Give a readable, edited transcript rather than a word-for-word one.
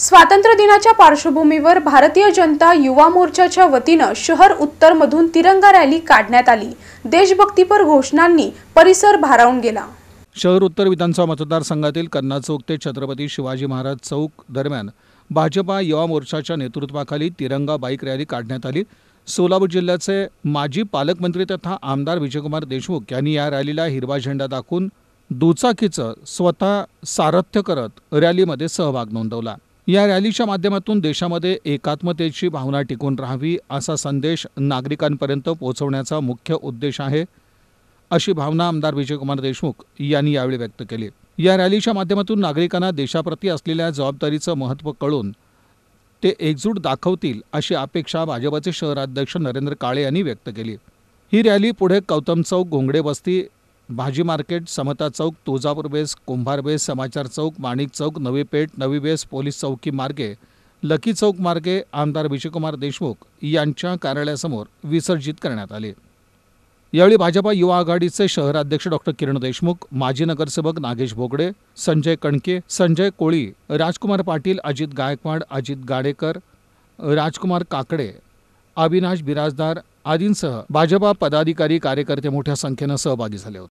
स्वातंत्र्य दिनाच्या पार्श्वभूमीवर भारतीय जनता युवा मोर्चाच्या वतीनं शहर उत्तर मधून तिरंगा रॅली काढण्यात आली। देशभक्तीपर घोषणांनी परिसर भारावून गेला। शहर उत्तर विधानसभा मतदारसंघातील कन्ना चौक ते छत्रपती शिवाजी महाराज चौक दरम्यान भाजपा युवा मोर्चाच्या नेतृत्वाखाली तिरंगा बाईक रॅली काढण्यात आली। सोलापूर जिल्ह्याचे माजी पालकमंत्री तथा आमदार विजयकुमार देशमुख यांनी या रॅलीला हिरवा झेंडा दाखवून दुचाकीचं स्वतः सारथ्य करत रॅलीमध्ये सहभाग नोंदवला। या रॅलीच्या माध्यमातून देशामध्ये एकात्मतेची भावना टिकून राहावी असा संदेश नागरिकांपर्यंत पोहोचवण्याचा मुख्य उद्देश आहे, अशी भावना आमदार विजयकुमार देशमुख यांनी यावेळी व्यक्त केली। या रॅलीच्या माध्यमातून नागरिकांना देशाप्रती असलेल्या जबाबदारीचं महत्त्व कळून ते एकजूट दाखवतील अशी अपेक्षा भाजपचे शहराध्यक्ष नरेंद्र काळे यांनी व्यक्त केली। ही रॅली पुढे गौतम चौक, घोंगडे वस्ती, भाजी मार्केट, समता चौक, तुळजापूर बेस, कुंभार बेस, समाचार चौक, माणिक चौक, नवी पेठ, नवी बेस, पोलीस चौकी मार्गे, लकी चौक मार्गे आमदार विजयकुमार देशमुख यांच्या कार्यालयासमोर विसर्जित करण्यात आले। यावेळी भाजपा युवा आघाडीचे शहराध्यक्ष डॉक्टर किरण देशमुख, माजी नगरसेवक नागेश भोगडे, संजय कणके, संजय कोळी, राजकुमार पाटील, अजित गायकवाड, अजित गाडेकर, राजकुमार काकडे, अविनाश बिराजदार आदींसह भाजपा पदाधिकारी कार्यकर्ते मोठ्या संख्येने सहभागी झाले होते।